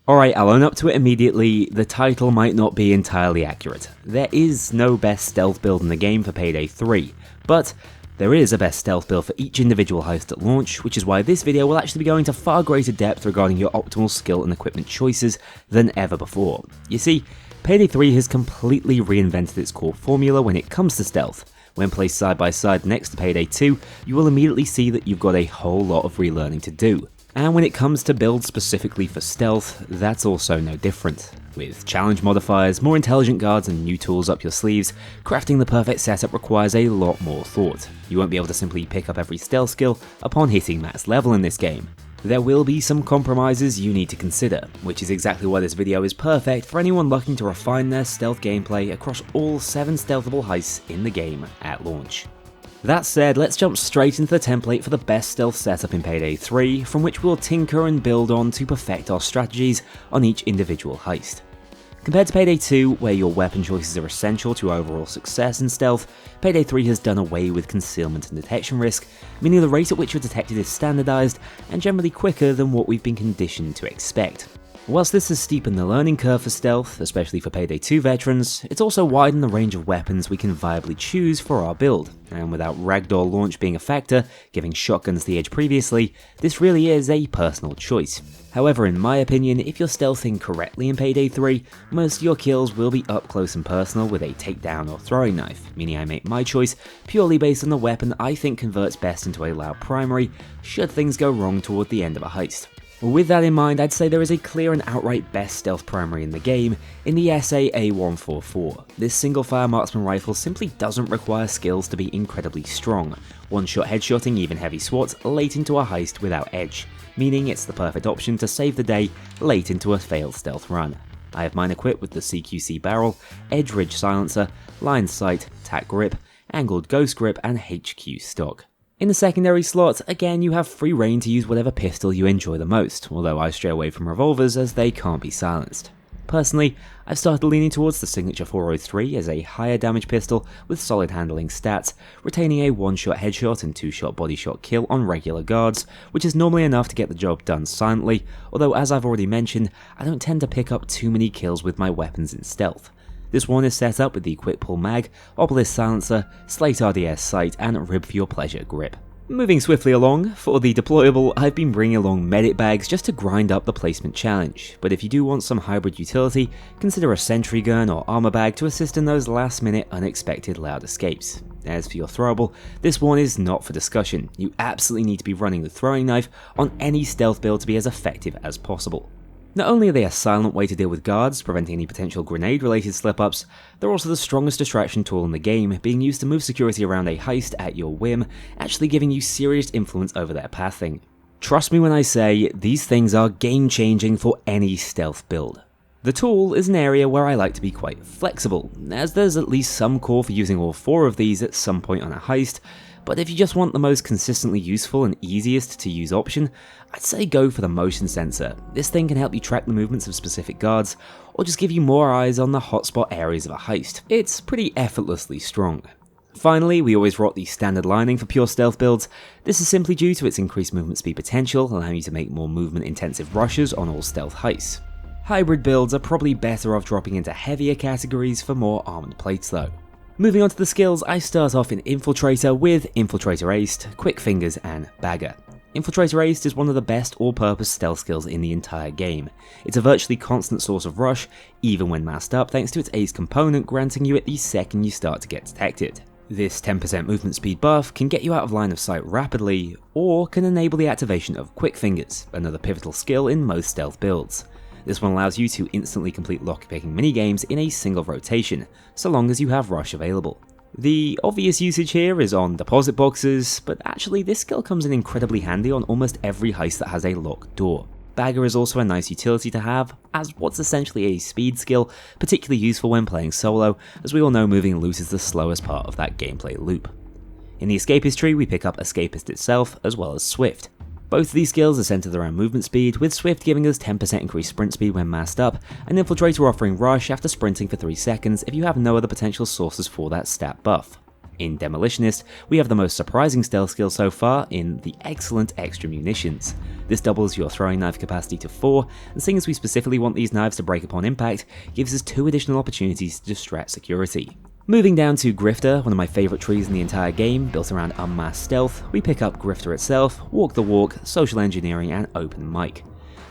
Alright, I'll own up to it immediately, the title might not be entirely accurate. There is no best stealth build in the game for Payday 3, but there is a best stealth build for each individual heist at launch, which is why this video will actually be going to far greater depth regarding your optimal skill and equipment choices than ever before. You see, Payday 3 has completely reinvented its core formula when it comes to stealth. When placed side by side next to Payday 2, you will immediately see that you've got a whole lot of relearning to do. And when it comes to builds specifically for stealth, that's also no different. With challenge modifiers, more intelligent guards and new tools up your sleeves, crafting the perfect setup requires a lot more thought. You won't be able to simply pick up every stealth skill upon hitting max level in this game. There will be some compromises you need to consider, which is exactly why this video is perfect for anyone looking to refine their stealth gameplay across all 7 stealthable heists in the game at launch. That said, let's jump straight into the template for the best stealth setup in Payday 3, from which we'll tinker and build on to perfect our strategies on each individual heist. Compared to Payday 2, where your weapon choices are essential to overall success in stealth, Payday 3 has done away with concealment and detection risk, meaning the rate at which you're detected is standardised and generally quicker than what we've been conditioned to expect. Whilst this has steepened the learning curve for stealth, especially for Payday 2 veterans, it's also widened the range of weapons we can viably choose for our build, and without ragdoll launch being a factor, giving shotguns the edge previously, this really is a personal choice. However, in my opinion, if you're stealthing correctly in Payday 3, most of your kills will be up close and personal with a takedown or throwing knife, meaning I make my choice purely based on the weapon I think converts best into a loud primary, should things go wrong toward the end of a heist. With that in mind, I'd say there is a clear and outright best stealth primary in the game in the SA-A144. This single-fire marksman rifle simply doesn't require skills to be incredibly strong, one-shot headshotting even heavy SWATs late into a heist without edge, meaning it's the perfect option to save the day late into a failed stealth run. I have mine equipped with the CQC barrel, edge ridge silencer, line sight, tack grip, angled ghost grip and HQ stock. In the secondary slot, again you have free reign to use whatever pistol you enjoy the most, although I stray away from revolvers as they can't be silenced. Personally, I've started leaning towards the Signature 403 as a higher damage pistol with solid handling stats, retaining a one-shot headshot and two-shot body shot kill on regular guards, which is normally enough to get the job done silently, although as I've already mentioned, I don't tend to pick up too many kills with my weapons in stealth. This one is set up with the quick pull mag, obelisk silencer, slate RDS sight and rib for your pleasure grip. Moving swiftly along, for the deployable I've been bringing along medic bags just to grind up the placement challenge, but if you do want some hybrid utility, consider a sentry gun or armor bag to assist in those last minute unexpected loud escapes. As for your throwable, this one is not for discussion, you absolutely need to be running the throwing knife on any stealth build to be as effective as possible. Not only are they a silent way to deal with guards, preventing any potential grenade-related slip-ups, they're also the strongest distraction tool in the game, being used to move security around a heist at your whim, actually giving you serious influence over their pathing. Trust me when I say, these things are game-changing for any stealth build. The tool is an area where I like to be quite flexible, as there's at least some core for using all 4 of these at some point on a heist, but if you just want the most consistently useful and easiest to use option, I'd say go for the motion sensor. This thing can help you track the movements of specific guards, or just give you more eyes on the hotspot areas of a heist. It's pretty effortlessly strong. Finally, we always rock the standard lining for pure stealth builds. This is simply due to its increased movement speed potential, allowing you to make more movement intensive rushes on all stealth heists. Hybrid builds are probably better off dropping into heavier categories for more armoured plates though. Moving on to the skills, I start off in Infiltrator with Infiltrator Aced, Quick Fingers and Bagger. Infiltrator Aced is one of the best all-purpose stealth skills in the entire game. It's a virtually constant source of rush, even when masked up thanks to its Ace component granting you it the second you start to get detected. This 10% movement speed buff can get you out of line of sight rapidly, or can enable the activation of Quick Fingers, another pivotal skill in most stealth builds. This one allows you to instantly complete lockpicking minigames in a single rotation, so long as you have rush available. The obvious usage here is on deposit boxes, but actually this skill comes in incredibly handy on almost every heist that has a locked door. Bagger is also a nice utility to have, as what's essentially a speed skill, particularly useful when playing solo, as we all know moving loot is the slowest part of that gameplay loop. In the Escapist tree we pick up Escapist itself, as well as Swift. Both of these skills are centered around movement speed, with Swift giving us 10% increased sprint speed when masked up, and Infiltrator offering Rush after sprinting for 3 seconds if you have no other potential sources for that stat buff. In Demolitionist, we have the most surprising stealth skill so far in the excellent extra munitions. This doubles your throwing knife capacity to 4, and seeing as we specifically want these knives to break upon impact, gives us 2 additional opportunities to distract security. Moving down to Grifter, one of my favourite trees in the entire game, built around unmasked stealth, we pick up Grifter itself, Walk the Walk, Social Engineering, and Open Mic.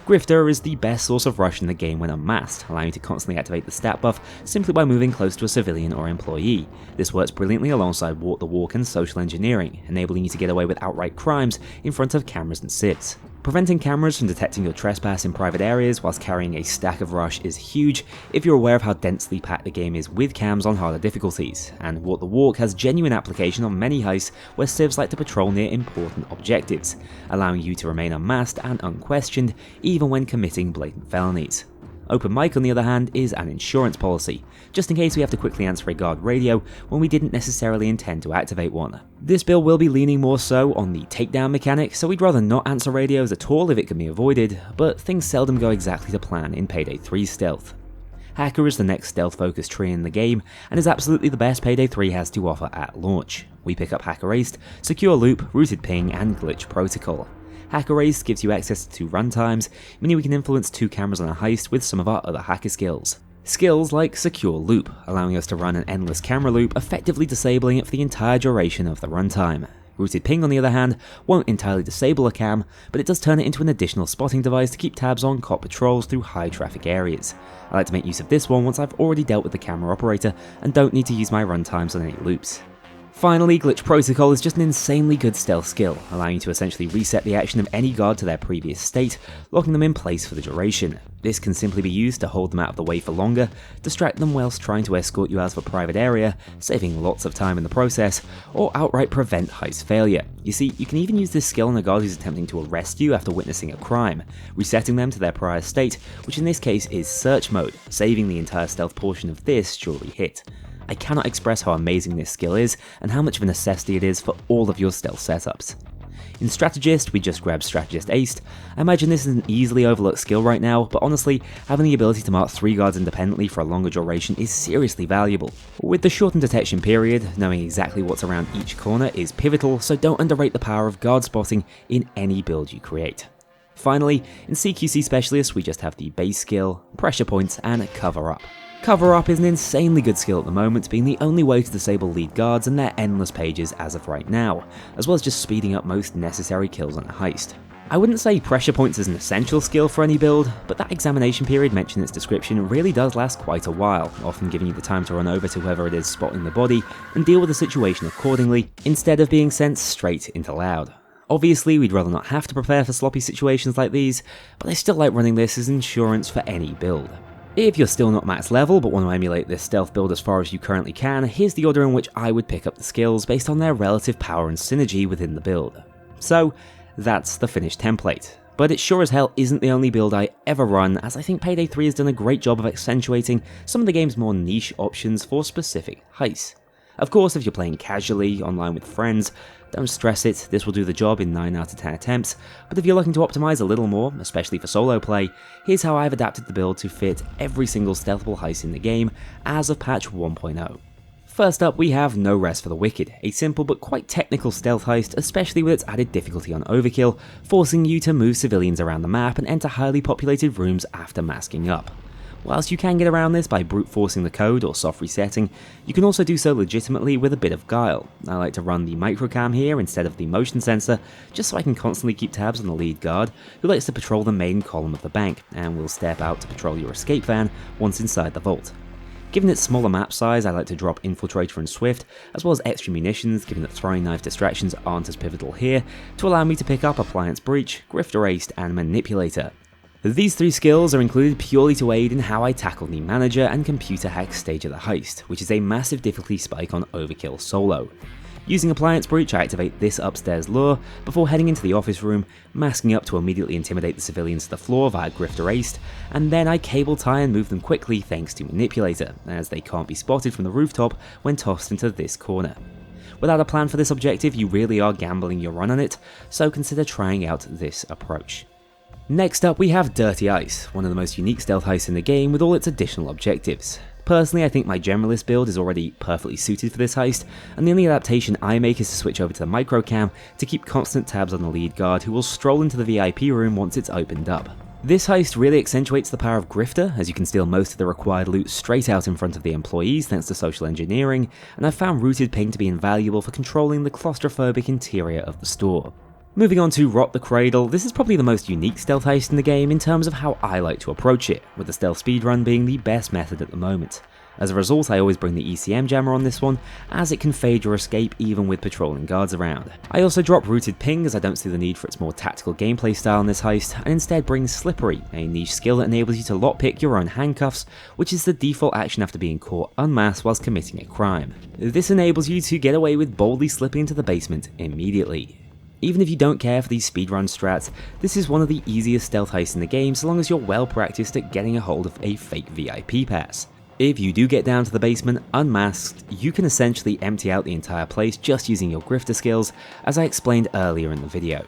Grifter is the best source of rush in the game when unmasked, allowing you to constantly activate the stat buff simply by moving close to a civilian or employee. This works brilliantly alongside Walk the Walk and Social Engineering, enabling you to get away with outright crimes in front of cameras and civs. Preventing cameras from detecting your trespass in private areas whilst carrying a stack of rush is huge if you're aware of how densely packed the game is with cams on harder difficulties, and Walk the Walk has genuine application on many heists where civs like to patrol near important objectives, allowing you to remain unmasked and unquestioned even when committing blatant felonies. Open Mic, on the other hand, is an insurance policy, just in case we have to quickly answer a guard radio when we didn't necessarily intend to activate one. This build will be leaning more so on the takedown mechanic, so we'd rather not answer radios at all if it can be avoided, but things seldom go exactly to plan in Payday 3 stealth. Hacker is the next stealth-focused tree in the game, and is absolutely the best Payday 3 has to offer at launch. We pick up Hacker Aced, Secure Loop, Rooted Ping, and Glitch Protocol. Hacker Aced gives you access to 2 runtimes, meaning we can influence 2 cameras on a heist with some of our other hacker skills. Skills like Secure Loop, allowing us to run an endless camera loop, effectively disabling it for the entire duration of the runtime. Rooted Ping, on the other hand, won't entirely disable a cam, but it does turn it into an additional spotting device to keep tabs on cop patrols through high traffic areas. I like to make use of this one once I've already dealt with the camera operator and don't need to use my runtimes on any loops. Finally, Glitch Protocol is just an insanely good stealth skill, allowing you to essentially reset the action of any guard to their previous state, locking them in place for the duration. This can simply be used to hold them out of the way for longer, distract them whilst trying to escort you out of a private area, saving lots of time in the process, or outright prevent heist failure. You see, you can even use this skill on a guard who's attempting to arrest you after witnessing a crime, resetting them to their prior state, which in this case is search mode, saving the entire stealth portion of this jewelry hit. I cannot express how amazing this skill is, and how much of a necessity it is for all of your stealth setups. In Strategist, we just grab Strategist Aced. I imagine this is an easily overlooked skill right now, but honestly, having the ability to mark 3 guards independently for a longer duration is seriously valuable. With the shortened detection period, knowing exactly what's around each corner is pivotal, so don't underrate the power of guard spotting in any build you create. Finally, in CQC Specialist, we just have the base skill, Pressure Points, and Cover Up. Cover Up is an insanely good skill at the moment, being the only way to disable lead guards and their endless pages as of right now, as well as just speeding up most necessary kills on a heist. I wouldn't say Pressure Points is an essential skill for any build, but that examination period mentioned in its description really does last quite a while, often giving you the time to run over to whoever it is spotting the body and deal with the situation accordingly, instead of being sent straight into loud. Obviously, we'd rather not have to prepare for sloppy situations like these, but I still like running this as insurance for any build. If you're still not max level but want to emulate this stealth build as far as you currently can, here's the order in which I would pick up the skills based on their relative power and synergy within the build. So, that's the finished template. But it sure as hell isn't the only build I ever run, as I think Payday 3 has done a great job of accentuating some of the game's more niche options for specific heists. Of course, if you're playing casually, online with friends, don't stress it, this will do the job in 9 out of 10 attempts, but if you're looking to optimize a little more, especially for solo play, here's how I've adapted the build to fit every single stealthable heist in the game as of patch 1.0. First up, we have No Rest for the Wicked, a simple but quite technical stealth heist, especially with its added difficulty on overkill, forcing you to move civilians around the map and enter highly populated rooms after masking up. Whilst you can get around this by brute forcing the code or soft resetting, you can also do so legitimately with a bit of guile. I like to run the microcam here instead of the motion sensor, just so I can constantly keep tabs on the lead guard, who likes to patrol the main column of the bank, and will step out to patrol your escape van once inside the vault. Given its smaller map size, I like to drop Infiltrator and Swift, as well as extra munitions, given that throwing knife distractions aren't as pivotal here, to allow me to pick up Appliance Breach, Grifter Aced, and Manipulator. These 3 skills are included purely to aid in how I tackle the manager and computer hack stage of the heist, which is a massive difficulty spike on overkill solo. Using Appliance Breach, I activate this upstairs lure before heading into the office room, masking up to immediately intimidate the civilians to the floor via Grifter Aced, and then I cable tie and move them quickly thanks to Manipulator, as they can't be spotted from the rooftop when tossed into this corner. Without a plan for this objective, you really are gambling your run on it, so consider trying out this approach. Next up, we have Dirty Ice, one of the most unique stealth heists in the game with all its additional objectives. Personally, I think my generalist build is already perfectly suited for this heist, and the only adaptation I make is to switch over to the microcam to keep constant tabs on the lead guard who will stroll into the VIP room once it's opened up. This heist really accentuates the power of Grifter, as you can steal most of the required loot straight out in front of the employees thanks to social engineering, and I've found Rooted Ping to be invaluable for controlling the claustrophobic interior of the store. Moving on to Rot the Cradle, this is probably the most unique stealth heist in the game in terms of how I like to approach it, with the stealth speedrun being the best method at the moment. As a result, I always bring the ECM jammer on this one, as it can fade your escape even with patrolling guards around. I also drop Rooted Ping as I don't see the need for its more tactical gameplay style in this heist, and instead bring Slippery, a niche skill that enables you to lockpick your own handcuffs, which is the default action after being caught unmasked whilst committing a crime. This enables you to get away with boldly slipping into the basement immediately. Even if you don't care for these speedrun strats, this is one of the easiest stealth heists in the game so long as you're well practiced at getting a hold of a fake VIP pass. If you do get down to the basement unmasked, you can essentially empty out the entire place just using your grifter skills, as I explained earlier in the video.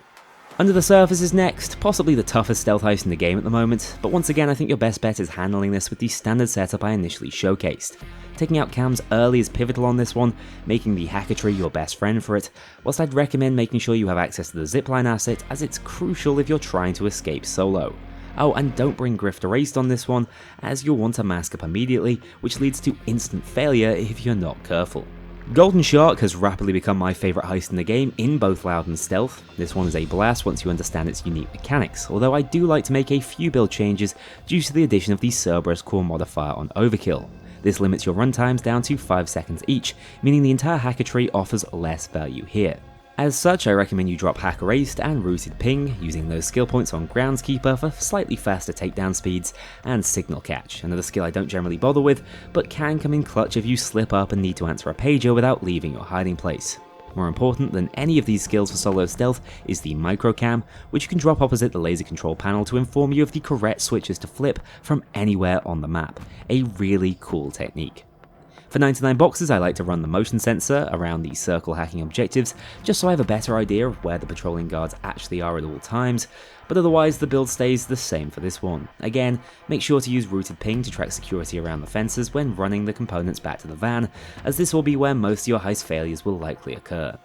Under the Surface is next, possibly the toughest stealth heist in the game at the moment, but once again I think your best bet is handling this with the standard setup I initially showcased. Taking out cams early is pivotal on this one, making the hacker tree your best friend for it, whilst I'd recommend making sure you have access to the zipline asset, as it's crucial if you're trying to escape solo. Oh, and don't bring Grift Erased on this one, as you'll want to mask up immediately, which leads to instant failure if you're not careful. Golden Shark has rapidly become my favourite heist in the game in both loud and stealth. This one is a blast once you understand its unique mechanics, although I do like to make a few build changes due to the addition of the Cerberus core modifier on Overkill. This limits your runtimes down to 5 seconds each, meaning the entire hacker tree offers less value here. As such, I recommend you drop Hack Erased and Rooted Ping, using those skill points on Groundskeeper for slightly faster takedown speeds, and Signal Catch, another skill I don't generally bother with, but can come in clutch if you slip up and need to answer a pager without leaving your hiding place. More important than any of these skills for solo stealth is the Microcam, which you can drop opposite the laser control panel to inform you of the correct switches to flip from anywhere on the map, a really cool technique. For 99 boxes, I like to run the motion sensor around the circle hacking objectives, just so I have a better idea of where the patrolling guards actually are at all times, but otherwise the build stays the same for this one. Again, make sure to use Rooted Ping to track security around the fences when running the components back to the van, as this will be where most of your heist failures will likely occur.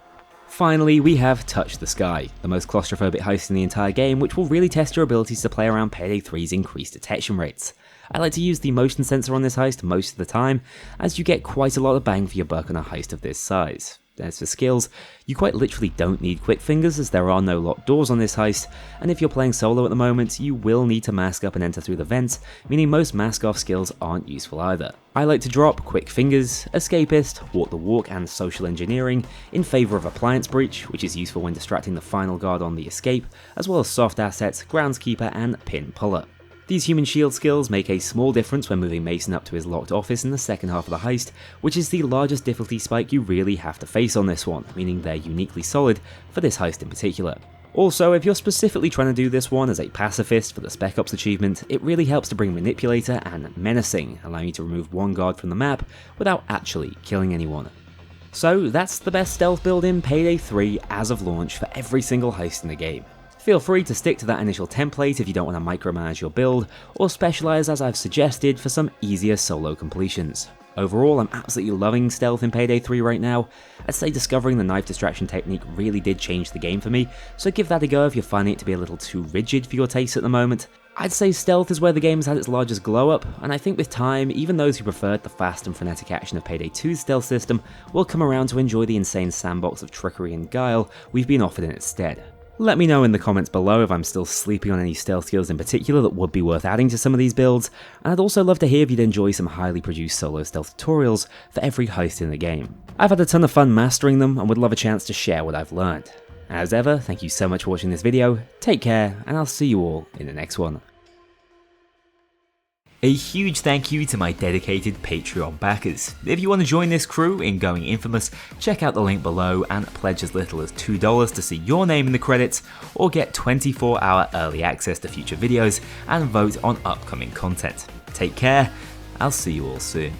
Finally, we have Touch the Sky, the most claustrophobic heist in the entire game, which will really test your abilities to play around Payday 3's increased detection rates. I like to use the motion sensor on this heist most of the time, as you get quite a lot of bang for your buck on a heist of this size. As for skills, you quite literally don't need quick fingers as there are no locked doors on this heist, and if you're playing solo at the moment, you will need to mask up and enter through the vents, meaning most mask off skills aren't useful either. I like to drop Quick Fingers, Escapist, Walk the Walk and Social Engineering in favour of Appliance Breach, which is useful when distracting the final guard on the escape, as well as soft assets, Groundskeeper and Pin Puller. These human shield skills make a small difference when moving Mason up to his locked office in the second half of the heist, which is the largest difficulty spike you really have to face on this one, meaning they're uniquely solid for this heist in particular. Also, if you're specifically trying to do this one as a pacifist for the Spec Ops achievement, it really helps to bring Manipulator and Menacing, allowing you to remove one guard from the map without actually killing anyone. So that's the best stealth build in Payday 3 as of launch for every single heist in the game. Feel free to stick to that initial template if you don't want to micromanage your build, or specialise as I've suggested for some easier solo completions. Overall, I'm absolutely loving stealth in Payday 3 right now. I'd say discovering the knife distraction technique really did change the game for me, so give that a go if you're finding it to be a little too rigid for your taste at the moment. I'd say stealth is where the game has had its largest glow up, and I think with time, even those who preferred the fast and frenetic action of Payday 2's stealth system will come around to enjoy the insane sandbox of trickery and guile we've been offered in its stead. Let me know in the comments below if I'm still sleeping on any stealth skills in particular that would be worth adding to some of these builds, and I'd also love to hear if you'd enjoy some highly produced solo stealth tutorials for every heist in the game. I've had a ton of fun mastering them and would love a chance to share what I've learned. As ever, thank you so much for watching this video, take care, and I'll see you all in the next one. A huge thank you to my dedicated Patreon backers. If you want to join this crew in going infamous, check out the link below and pledge as little as $2 to see your name in the credits, or get 24-hour early access to future videos and vote on upcoming content. Take care, I'll see you all soon.